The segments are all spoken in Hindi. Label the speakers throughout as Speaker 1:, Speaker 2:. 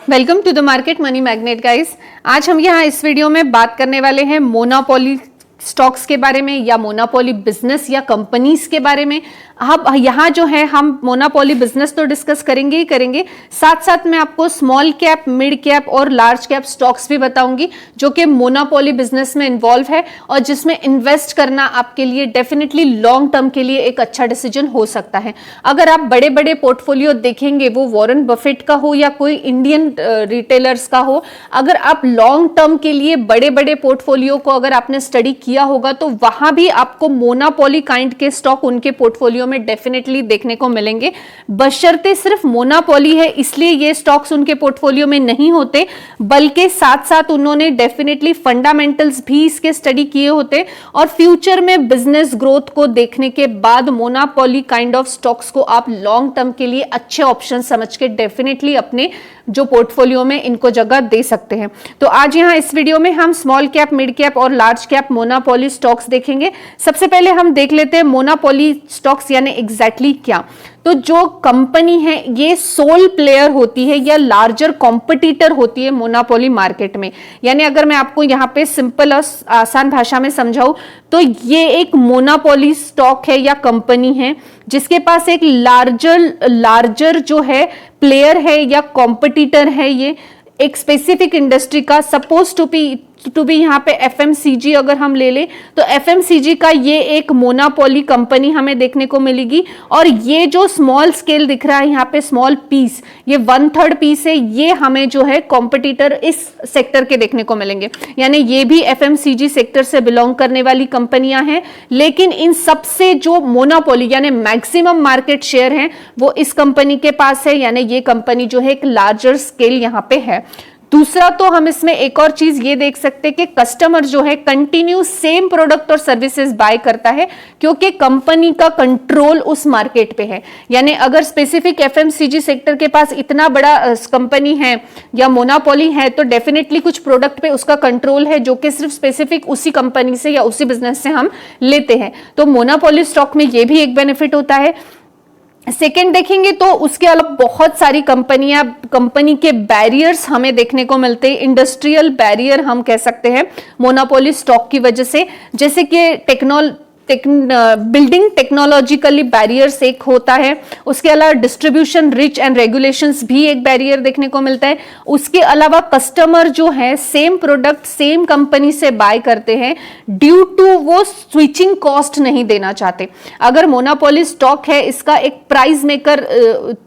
Speaker 1: Welcome to the market money magnet guys. आज हम यहाँ इस वीडियो में बात करने वाले हैं मोनोपोली स्टॉक्स के बारे में या मोनोपोली बिजनेस या कंपनीज के बारे में। अब यहाँ जो है हम मोनोपोली बिजनेस तो डिस्कस करेंगे ही करेंगे, साथ साथ मैं आपको स्मॉल कैप, मिड कैप और लार्ज कैप स्टॉक्स भी बताऊंगी जो कि मोनोपोली बिजनेस में इन्वॉल्व है और जिसमें इन्वेस्ट करना आपके लिए डेफिनेटली लॉन्ग टर्म के लिए एक अच्छा डिसीजन हो सकता है। अगर आप बड़े बड़े पोर्टफोलियो देखेंगे, वो वॉरेन बफेट का हो या कोई इंडियन रिटेलर्स का हो, अगर आप लॉन्ग टर्म के लिए बड़े बड़े पोर्टफोलियो को अगर आपने स्टडी किया होगा तो वहां भी आपको मोनोपोली काइंड के स्टॉक उनके पोर्टफोलियो में डेफिनेटली देखने को मिलेंगे। बशर्ते सिर्फ मोनोपोली है इसलिए ये स्टॉक्स उनके पोर्टफोलियो में नहीं होते, बल्कि साथ साथ उन्होंने डेफिनेटली फंडामेंटल्स भी इसके स्टडी किए होते और फ्यूचर में बिजनेस ग्रोथ को देखने के बाद मोनोपोली काइंड ऑफ स्टॉक्स को आप लॉन्ग टर्म के लिए अच्छे ऑप्शन समझ के डेफिनेटली अपने जो पोर्टफोलियो में इनको जगह दे सकते हैं। तो आज यहाँ इस वीडियो में हम स्मॉल कैप, मिड कैप और लार्ज कैप मोनोपोली स्टॉक्स देखेंगे। सबसे पहले हम देख लेते हैं मोनोपोली स्टॉक्स यानी एग्जैक्टली क्या। तो जो कंपनी है ये सोल प्लेयर होती है या लार्जर कॉम्पिटिटर होती है मोनोपोली मार्केट में। यानी अगर मैं आपको यहाँ पे सिंपल और आसान भाषा में समझाऊं तो ये एक मोनोपोली स्टॉक है या कंपनी है जिसके पास एक लार्जर जो है प्लेयर है या कॉम्पिटिटर है, ये एक स्पेसिफिक इंडस्ट्री का, सपोज टू बी यहाँ पे एफएमसीजी अगर हम ले ले तो एफएमसीजी का ये एक मोनोपोली कंपनी हमें देखने को मिलेगी। और ये जो स्मॉल स्केल दिख रहा है यहाँ पे स्मॉल पीस, ये 1/3 पीस है, ये हमें जो है कॉम्पिटिटर इस सेक्टर के देखने को मिलेंगे। यानी ये भी एफएमसीजी सेक्टर से बिलोंग करने वाली कंपनियां हैं, लेकिन इन सबसे जो मोनोपोली यानी मैक्सिमम मार्केट शेयर है वो इस कंपनी के पास है। यानी ये कंपनी जो है एक लार्जर स्केल यहाँ पे है। दूसरा तो हम इसमें एक और चीज ये देख सकते हैं कि कस्टमर जो है कंटिन्यू सेम प्रोडक्ट और सर्विसेज बाय करता है क्योंकि कंपनी का कंट्रोल उस मार्केट पे है। यानी अगर स्पेसिफिक एफएमसीजी सेक्टर के पास इतना बड़ा कंपनी है या मोनोपोली है तो डेफिनेटली कुछ प्रोडक्ट पे उसका कंट्रोल है जो कि सिर्फ स्पेसिफिक उसी कंपनी से या उसी बिजनेस से हम लेते हैं। तो मोनोपोली स्टॉक में ये भी एक बेनिफिट होता है। सेकेंड देखेंगे तो उसके अलावा बहुत सारी कंपनी के बैरियर्स हमें देखने को मिलते हैं। इंडस्ट्रियल बैरियर हम कह सकते हैं मोनोपोली स्टॉक की वजह से, जैसे कि बिल्डिंग टेक्नोलॉजिकली बैरियर्स एक होता है। उसके अलावा डिस्ट्रीब्यूशन रिच एंड रेगुलेशंस भी एक बैरियर देखने को मिलता है। उसके अलावा कस्टमर जो है सेम प्रोडक्ट सेम कंपनी से बाय करते हैं ड्यू टू वो स्विचिंग कॉस्ट नहीं देना चाहते। अगर मोनोपोली स्टॉक है इसका एक प्राइस मेकर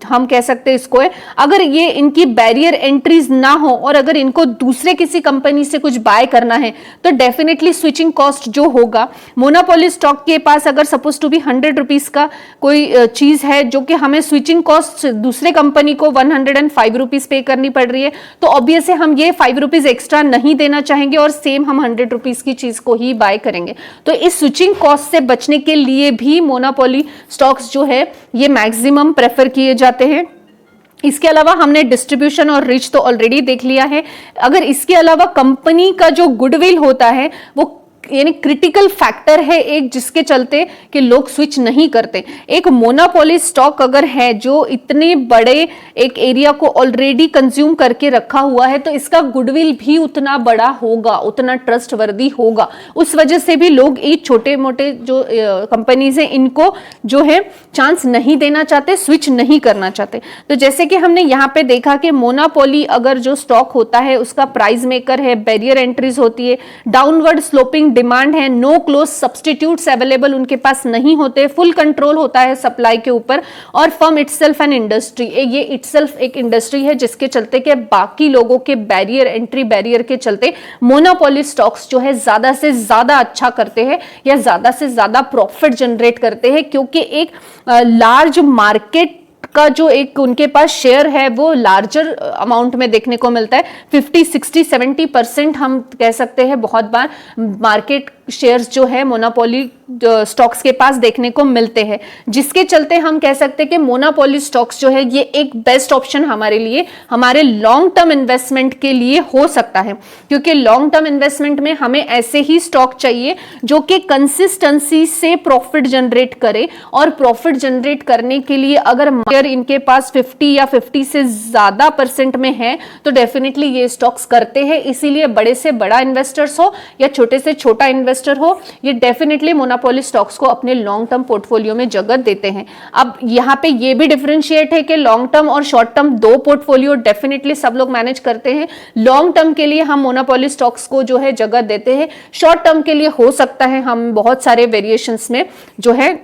Speaker 1: हम कह सकते हैं इसको है। अगर ये इनकी बैरियर एंट्रीज ना हो और अगर इनको दूसरे किसी कंपनी से कुछ बाय करना है तो डेफिनेटली स्विचिंग कॉस्ट जो होगा, मोनोपोली स्टॉक के पास अगर सपोज टू बी 100 रुपीज का कोई चीज है जो कि हमें स्विचिंग कॉस्ट दूसरे कंपनी को 105 रुपीज पे करनी पड़ रही है, तो ऑब्वियसली हम ये 5 रुपीज एक्स्ट्रा नहीं देना चाहेंगे और सेम हम 100 रुपीज की चीज को ही बाय करेंगे। तो इस स्विचिंग कॉस्ट से बचने के लिए भी मोनोपोली स्टॉक्स जो है ये मैक्सिमम प्रेफर किए जाते हैं। इसके अलावा हमने डिस्ट्रीब्यूशन और रिच तो ऑलरेडी देख लिया है। अगर इसके अलावा कंपनी का जो गुडविल होता है वो यानी क्रिटिकल फैक्टर है एक, जिसके चलते कि लोग स्विच नहीं करते। एक मोनोपोली स्टॉक अगर है जो इतने बड़े एक एरिया को ऑलरेडी कंज्यूम करके रखा हुआ है तो इसका गुडविल भी उतना बड़ा होगा, उतना ट्रस्टवर्दी होगा। उस वजह से भी लोग ये छोटे मोटे जो कंपनीज हैं इनको जो है चांस नहीं देना चाहते, स्विच नहीं करना चाहते। तो जैसे कि हमने यहाँ पे देखा कि मोनोपोली अगर जो स्टॉक होता है उसका प्राइस मेकर है, बैरियर एंट्रीज होती है, डाउनवर्ड स्लोपिंग डिमांड है, नो क्लोज सब्स्टिट्यूट्स अवेलेबल उनके पास नहीं होते, फुल कंट्रोल होता है सप्लाई के ऊपर, और फर्म इटसेल्फ एन इंडस्ट्री, ये इटसेल्फ एक इंडस्ट्री है जिसके चलते कि बाकी लोगों के बैरियर के चलते मोनोपोली स्टॉक्स जो है ज्यादा से ज्यादा अच्छा करते हैं या ज्यादा से ज्यादा प्रॉफिट जनरेट करते हैं क्योंकि एक लार्ज मार्केट का जो एक उनके पास शेयर है वो लार्जर अमाउंट में देखने को मिलता है। 50, 60, 70% हम कह सकते हैं बहुत बार मार्केट शेयर्स जो है मोनोपोली स्टॉक्स के पास देखने को मिलते हैं, जिसके चलते हम कह सकते हैं कि मोनोपोली स्टॉक्स जो है ये एक बेस्ट ऑप्शन हमारे लिए, हमारे लॉन्ग टर्म इन्वेस्टमेंट के लिए हो सकता है। क्योंकि लॉन्ग टर्म इन्वेस्टमेंट में हमें ऐसे ही स्टॉक चाहिए जो कि कंसिस्टेंसी से प्रॉफिट जनरेट करे, और प्रॉफिट जनरेट करने के लिए अगर शेयर इनके पास 50 या 50 से ज्यादा % में है तो डेफिनेटली ये स्टॉक्स करते हैं। इसीलिए बड़े से बड़ा इन्वेस्टर्स हो या छोटे से छोटा इन्वेस्टर हो, ये डेफिनेटली मोनोपोली स्टॉक्स को अपने लॉन्ग टर्म पोर्टफोलियो में जगह देते हैं। अब यहाँ पे ये भी डिफरेंशिएट है कि लॉन्ग टर्म और शॉर्ट टर्म दो पोर्टफोलियो डेफिनेटली सब लोग मैनेज करते हैं। लॉन्ग टर्म के लिए हम मोनोपोली स्टॉक्स को जो है जगह देते हैं, शॉर्ट टर्म के लिए हो सकता है हम बहुत सारे वेरिएशंस में जो है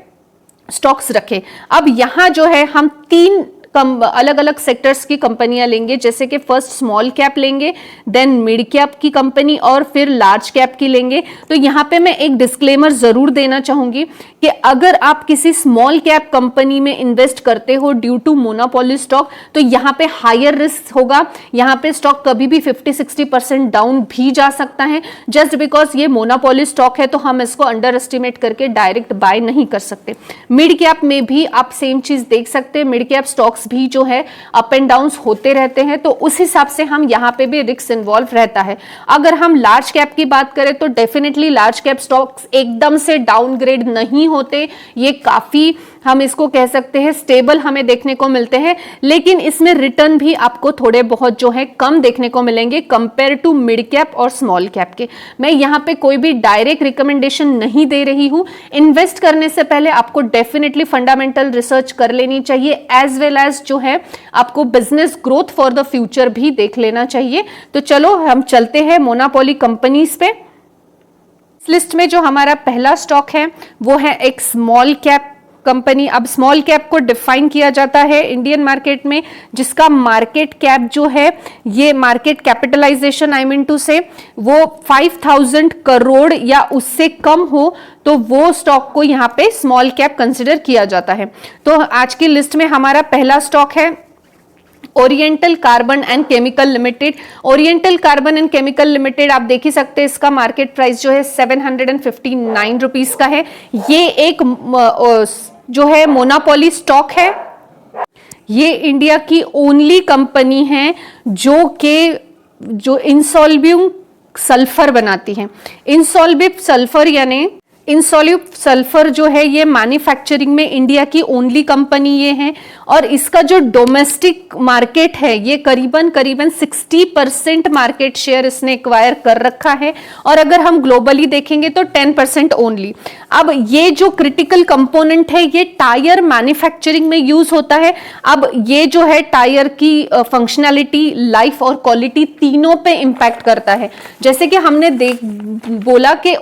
Speaker 1: स्टॉक्स रखें। अब यहां जो है हम 3 अलग अलग सेक्टर्स की कंपनियां लेंगे, जैसे कि फर्स्ट स्मॉल कैप लेंगे, देन मिड कैप की कंपनी और फिर लार्ज कैप की लेंगे। तो यहां पे मैं एक डिस्क्लेमर जरूर देना चाहूंगी कि अगर आप किसी स्मॉल कैप कंपनी में इन्वेस्ट करते हो ड्यू टू मोनोपोली स्टॉक, तो यहां पे हायर रिस्क होगा। यहां पे स्टॉक कभी भी 50-60% डाउन भी जा सकता है। जस्ट बिकॉज ये मोनोपोली स्टॉक है तो हम इसको अंडर एस्टिमेट करके डायरेक्ट बाय नहीं कर सकते। मिड कैप में भी आप सेम चीज देख सकते हैं, मिड कैप स्टॉक्स भी जो है अप एंड डाउन्स होते रहते हैं, तो उस हिसाब से हम यहां पे भी रिस्क इन्वॉल्व रहता है। अगर हम लार्ज कैप की बात करें तो डेफिनेटली लार्ज कैप स्टॉक्स एकदम से डाउनग्रेड नहीं होते, ये काफी हम इसको कह सकते हैं स्टेबल हमें देखने को मिलते हैं, लेकिन इसमें रिटर्न भी आपको थोड़े बहुत जो है कम देखने को मिलेंगे कंपेयर टू मिड कैप और स्मॉल कैप के। मैं यहां पे कोई भी डायरेक्ट रिकमेंडेशन नहीं दे रही हूं। इन्वेस्ट करने से पहले आपको डेफिनेटली फंडामेंटल रिसर्च कर लेनी चाहिए, एज वेल एज जो है आपको business growth for the future भी देख लेना चाहिए। तो चलो हम चलते हैं मोनोपोली कंपनीज पे। इस लिस्ट में जो हमारा पहला स्टॉक है वो है एक स्मॉल कैप कंपनी। अब स्मॉल कैप को डिफाइन किया जाता है इंडियन मार्केट में, जिसका मार्केट कैप जो है, ये market capitalization I mean to say, वो 5000 करोड़ या उससे कम हो तो वो स्टॉक को यहाँ पे स्मॉल कैप कंसिडर किया जाता है। तो आज की लिस्ट में हमारा पहला स्टॉक है oriental carbon and chemical limited. Oriental carbon and chemical limited आप देख ही सकते हैं, इसका मार्केट प्राइस जो है 759 रुपीस का है। ये एक जो है मोनोपोली स्टॉक है। ये इंडिया की ओनली कंपनी है जो इंसॉल्व्यूम सल्फर बनाती है। इंसॉल्व्यूम सल्फर यानी इंसॉल्यूट सल्फर जो है ये मैन्युफैक्चरिंग में इंडिया की ओनली कंपनी ये है, और इसका जो डोमेस्टिक मार्केट है ये करीबन 60% मार्केट शेयर इसने एक्वायर कर रखा है, और अगर हम ग्लोबली देखेंगे तो 10% ओनली। अब ये जो क्रिटिकल कंपोनेंट है ये टायर मैन्युफैक्चरिंग में यूज होता है। अब ये जो है टायर की फंक्शनैलिटी, लाइफ और क्वालिटी तीनों पे इंपैक्ट करता है। जैसे कि हमने बोला कि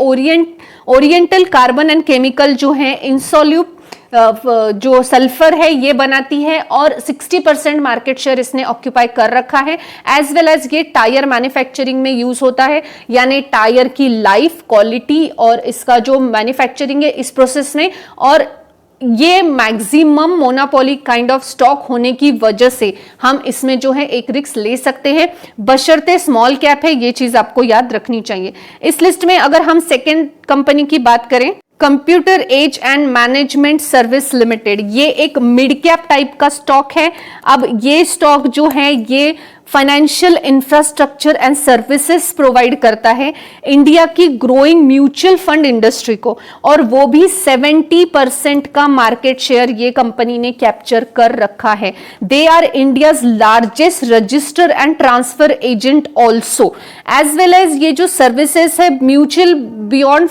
Speaker 1: ओरिएंटल कार्बन एंड केमिकल जो है इंसॉल्यूट जो सल्फर है ये बनाती है, और 60% मार्केट शेयर इसने ऑक्यूपाई कर रखा है। एज वेल एज ये टायर मैन्युफैक्चरिंग में यूज होता है, यानी टायर की लाइफ, क्वालिटी और इसका जो मैन्युफैक्चरिंग है इस प्रोसेस में, और ये maximum monopoly kind of stock होने की वजह से हम इसमें जो है एक रिस्क ले सकते हैं, बशर्ते स्मॉल कैप है। ये चीज आपको याद रखनी चाहिए। इस लिस्ट में अगर हम सेकेंड कंपनी की बात करें, computer age and management service limited, ये एक मिड कैप टाइप का स्टॉक है। अब ये स्टॉक जो है ये financial infrastructure and services provide करता है इंडिया की ग्रोइंग म्यूचुअल फंड इंडस्ट्री को, और वो भी 70% का मार्केट शेयर ये कंपनी ने कैप्चर कर रखा है। They are India's largest register and transfer agent also, as well as ये जो सर्विसेज है म्यूचुअल बियॉन्ड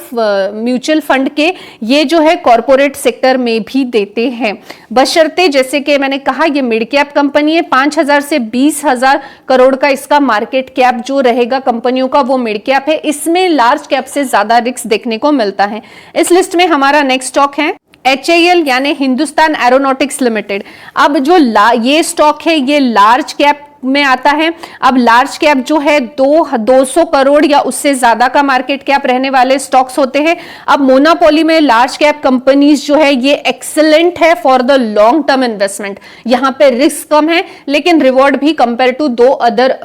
Speaker 1: म्यूचुअल फंड के, ये जो है कॉर्पोरेट सेक्टर में भी देते हैं, बशर्ते जैसे कि मैंने कहा ये मिड कैप कंपनी है। 5000 से 20,000 करोड़ का इसका मार्केट कैप जो रहेगा कंपनियों का वो मिड कैप है। इसमें लार्ज कैप से ज्यादा रिस्क देखने को मिलता है। इस लिस्ट में हमारा नेक्स्ट स्टॉक है HAL यानी हिंदुस्तान एरोनॉटिक्स लिमिटेड। अब जो ये स्टॉक है ये लार्ज कैप में आता है। अब लार्ज कैप जो है 200 करोड़ या उससे ज्यादा का मार्केट कैप रहने वाले स्टॉक्स होते हैं। अब मोनोपोली में लार्ज कैप कंपनीज जो है ये एक्सेलेंट है for the long term investment. यहां पे रिस्क कम है लेकिन रिवॉर्ड भी कंपेयर टू दो अदर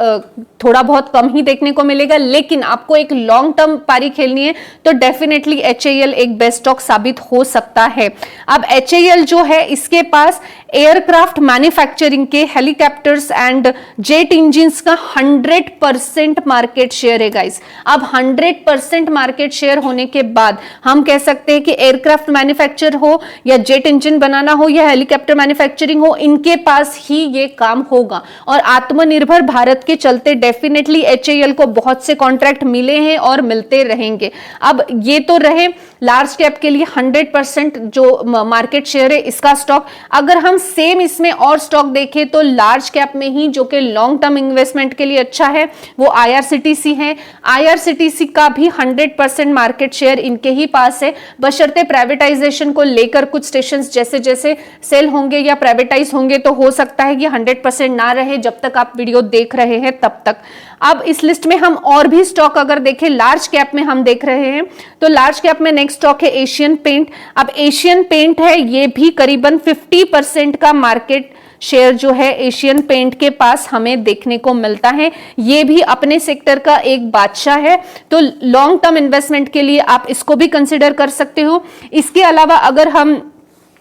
Speaker 1: थोड़ा बहुत कम ही देखने को मिलेगा, लेकिन आपको एक लॉन्ग टर्म पारी खेलनी है तो डेफिनेटली HAL एक बेस्ट स्टॉक साबित हो सकता है। अब HAL जो है इसके पास एयरक्राफ्ट मैन्युफैक्चरिंग के हेलीकॉप्टर्स एंड जेट इंजिन्स का 100% मार्केट शेयर है गाइस। अब 100% मार्केट शेयर होने के बाद हम कह सकते हैं कि एयरक्राफ्ट मैन्युफैक्चर हो या जेट इंजन बनाना हो या हेलीकॉप्टर मैन्युफैक्चरिंग हो, इनके पास ही ये काम होगा। और आत्मनिर्भर भारत के चलते डेफिनेटली HAL को बहुत से कॉन्ट्रैक्ट मिले हैं और मिलते रहेंगे। अब ये तो रहे लार्ज कैप के लिए 100% जो मार्केट शेयर है इसका स्टॉक। अगर हम सेम इसमें और स्टॉक देखें तो लार्ज कैप में ही जो कि लॉन्ग टर्म इन्वेस्टमेंट के लिए अच्छा है वो IRCTC है। IRCTC का भी 100% मार्केट शेयर इनके ही पास है, बशर्ते प्राइवेटाइजेशन को लेकर कुछ स्टेशन जैसे जैसे सेल होंगे या प्राइवेटाइज होंगे तो हो सकता है कि 100% ना रहे जब तक आप वीडियो देख रहे हैं तब तक। अब इस लिस्ट में हम और भी स्टॉक अगर देखें लार्ज कैप में हम देख रहे हैं तो लार्ज कैप में नेक्स्ट स्टॉक है एशियन पेंट। अब एशियन पेंट है ये भी करीबन 50% का मार्केट शेयर जो है एशियन पेंट के पास हमें देखने को मिलता है। ये भी अपने सेक्टर का एक बादशाह है, तो लॉन्ग टर्म इन्वेस्टमेंट के लिए आप इसको भी कंसिडर कर सकते हो। इसके अलावा अगर हम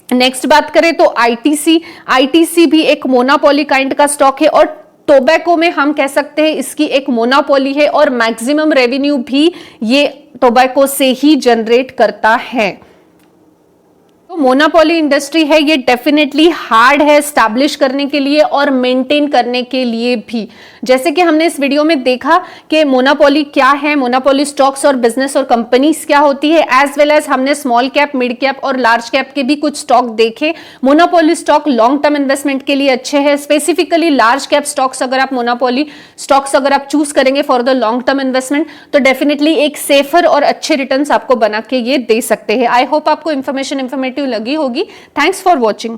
Speaker 1: नेक्स्ट बात करें तो ITC भी एक मोनोपोली काइंड का स्टॉक है और टोबैको में हम कह सकते हैं इसकी एक मोनोपोली है और मैक्सिमम रेवेन्यू भी ये टोबैको से ही जनरेट करता है। तो मोनोपोली इंडस्ट्री है ये डेफिनेटली हार्ड है स्टैब्लिश करने के लिए और मेंटेन करने के लिए भी। जैसे कि हमने इस वीडियो में देखा कि मोनोपोली क्या है, मोनोपोली स्टॉक्स और बिजनेस और कंपनीज क्या होती है, एज वेल एज हमने स्मॉल कैप, मिड कैप और लार्ज कैप के भी कुछ स्टॉक देखे। Monopoly stock long term investment के लिए अच्छे हैं, स्पेसिफिकली लार्ज कैप स्टॉक्स अगर आप मोनोपोली स्टॉक्स अगर आप चूज करेंगे for the long term investment तो डेफिनेटली एक सेफर और अच्छे रिटर्न्स आपको बना के ये दे सकते हैं। आई होप आपको इन्फॉर्मेटिव लगी होगी। Thanks for watching.